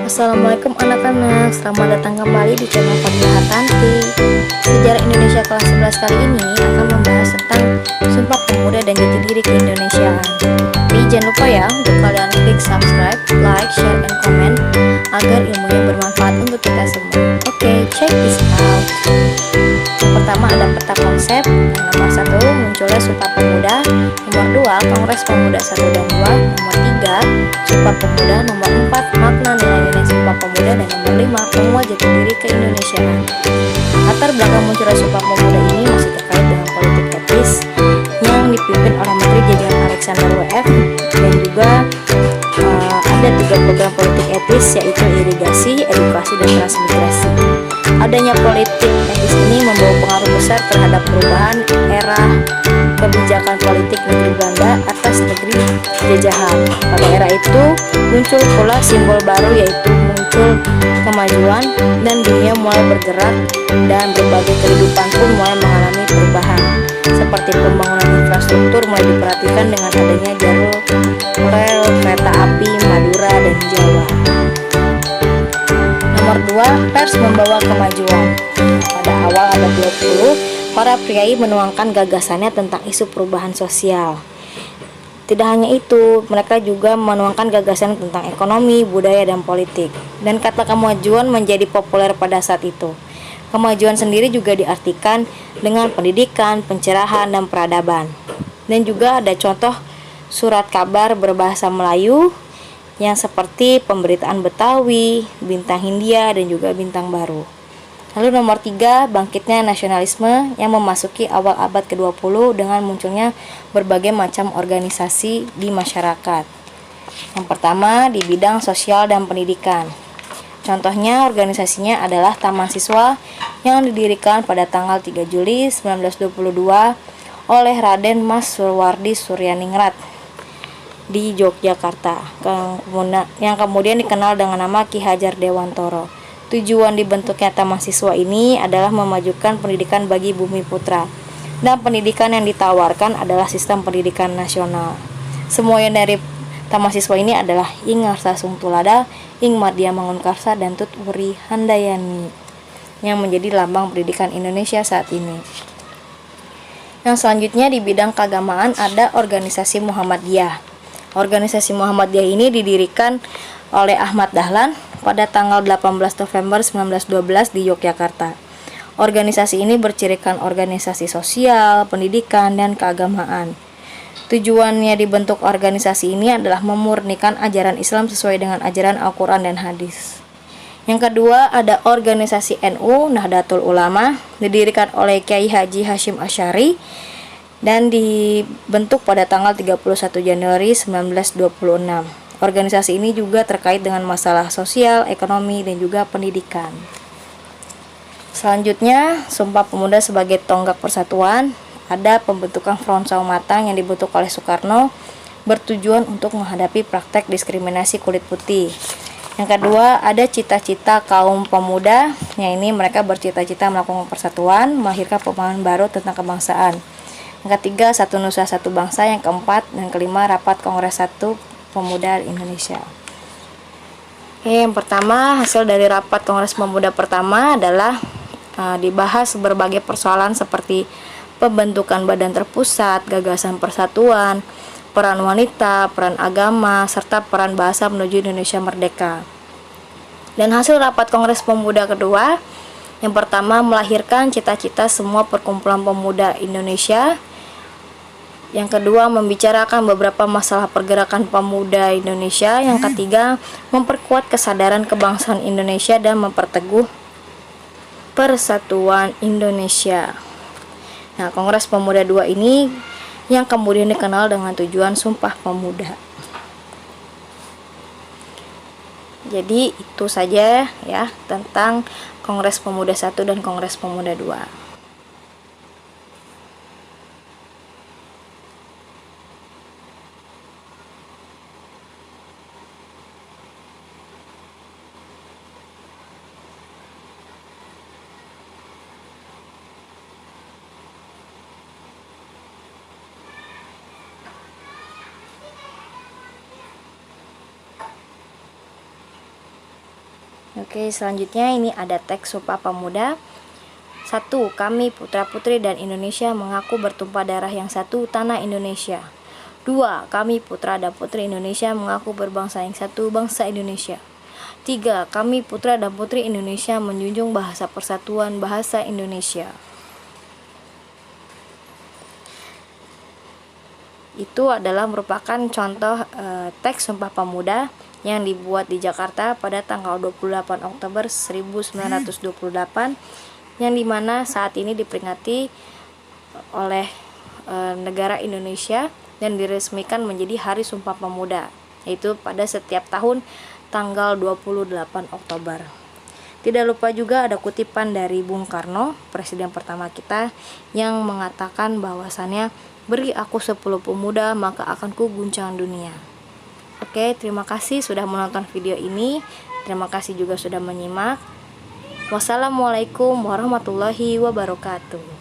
Assalamualaikum anak-anak, selamat datang kembali di channel Fadilah Tanti. Sejarah Indonesia kelas 11 kali ini akan membahas tentang Sumpah Pemuda dan Jati Diri Keindonesiaan. Jadi jangan lupa ya untuk kalian klik subscribe, like, share, and comment agar ilmunya bermanfaat untuk kita semua. Oke, check this out. Yang pertama ada peta konsep. Yang nomor 1 munculnya Sumpah Pemuda. Nomor 2 Kongres Pemuda 1 dan 2. Nomor 3 Sumpah Pemuda. Nomor 4 makna nilai-nilai Sumpah Pemuda. Dan nomor 5 penguat jati diri keindonesiaan. Latar belakang munculnya Sumpah Pemuda ini masih terkait dengan politik etis yang dipimpin oleh Menteri Jajahan Alexander W.F. dan juga ada 3 program politik etis, yaitu irigasi, edukasi, dan transmigrasi. Adanya politik etis ini membawa pengaruh besar terhadap perubahan era kebijakan politik negeri Belanda atas negeri jajahan. Pada era itu muncul pula simbol baru, yaitu muncul kemajuan dan dunia mulai bergerak dan berbagai kehidupan pun mulai mengalami perubahan. Seperti pembangunan infrastruktur mulai diperhatikan dengan adanya jalur rel kereta api Madura dan Jawa. Nomor 2, pers membawa kemajuan. Pada awal abad 20, para priai menuangkan gagasannya tentang isu perubahan sosial. Tidak hanya itu, mereka juga menuangkan gagasan tentang ekonomi, budaya, dan politik. Dan kata kemajuan menjadi populer pada saat itu. Kemajuan sendiri juga diartikan dengan pendidikan, pencerahan, dan peradaban. Dan juga ada contoh surat kabar berbahasa Melayu yang seperti Pemberitaan Betawi, Bintang Hindia, dan juga Bintang Baru. Lalu nomor 3, bangkitnya nasionalisme yang memasuki awal abad ke-20 dengan munculnya berbagai macam organisasi di masyarakat. Yang pertama di bidang sosial dan pendidikan. Contohnya organisasinya adalah Taman Siswa yang didirikan pada tanggal 3 Juli 1922 oleh Raden Mas Surwardi Suryaningrat di Yogyakarta, yang kemudian dikenal dengan nama Ki Hajar Dewantoro. Tujuan dibentuknya Taman Siswa ini adalah memajukan pendidikan bagi bumi putra, dan pendidikan yang ditawarkan adalah sistem pendidikan nasional. Semua yang dari Taman Siswa ini adalah Ing Ngarsa Sungtulada, Ing Madya Mangunkarsa, dan Tut Wuri Handayani yang menjadi lambang pendidikan Indonesia saat ini. Yang selanjutnya di bidang keagamaan ada organisasi Muhammadiyah. Organisasi Muhammadiyah ini didirikan oleh Ahmad Dahlan pada tanggal 18 November 1912 di Yogyakarta. Organisasi ini bercirikan organisasi sosial, pendidikan, dan keagamaan. Tujuannya dibentuk organisasi ini adalah memurnikan ajaran Islam sesuai dengan ajaran Al-Quran dan Hadis. Yang kedua ada organisasi NU Nahdlatul Ulama, didirikan oleh Kiai Haji Hashim Asy'ari dan dibentuk pada tanggal 31 Januari 1926. Organisasi ini juga terkait dengan masalah sosial, ekonomi, dan juga pendidikan. Selanjutnya, Sumpah Pemuda sebagai tonggak persatuan. Ada pembentukan Front Saumatang yang dibentuk oleh Soekarno bertujuan untuk menghadapi praktek diskriminasi kulit putih. Yang kedua, ada cita-cita kaum pemuda, yang ini mereka bercita-cita melakukan persatuan, melahirkan pemahaman baru tentang kebangsaan. Yang ketiga, Satu Nusa Satu Bangsa. Yang keempat dan kelima, Rapat Kongres 1 Pemuda Indonesia. Yang pertama, hasil dari Rapat Kongres Pemuda pertama adalah dibahas berbagai persoalan seperti pembentukan badan terpusat, gagasan persatuan, peran wanita, peran agama, serta peran bahasa menuju Indonesia merdeka. Dan hasil Rapat Kongres Pemuda kedua, yang pertama melahirkan cita-cita semua perkumpulan pemuda Indonesia. Yang kedua, membicarakan beberapa masalah pergerakan pemuda Indonesia. Yang ketiga, memperkuat kesadaran kebangsaan Indonesia dan memperteguh persatuan Indonesia. Nah, Kongres Pemuda 2 ini yang kemudian dikenal dengan tujuan Sumpah Pemuda. Jadi itu saja ya tentang Kongres Pemuda 1 dan Kongres Pemuda 2. Oke, selanjutnya ini ada teks Sumpah Pemuda. 1. Kami putra-putri dan Indonesia mengaku bertumpah darah yang satu, tanah Indonesia. 2. Kami putra dan putri Indonesia mengaku berbangsa yang satu, bangsa Indonesia. 3. Kami putra dan putri Indonesia menjunjung bahasa persatuan, bahasa Indonesia. Itu adalah merupakan contoh teks Sumpah Pemuda yang dibuat di Jakarta pada tanggal 28 Oktober 1928, yang dimana saat ini diperingati oleh negara Indonesia dan diresmikan menjadi Hari Sumpah Pemuda, yaitu pada setiap tahun tanggal 28 Oktober. Tidak lupa juga ada kutipan dari Bung Karno, presiden pertama kita, yang mengatakan bahwasannya, beri aku 10 pemuda maka akan ku guncang dunia. Oke, terima kasih sudah menonton video ini. Terima kasih juga sudah menyimak. Wassalamualaikum warahmatullahi wabarakatuh.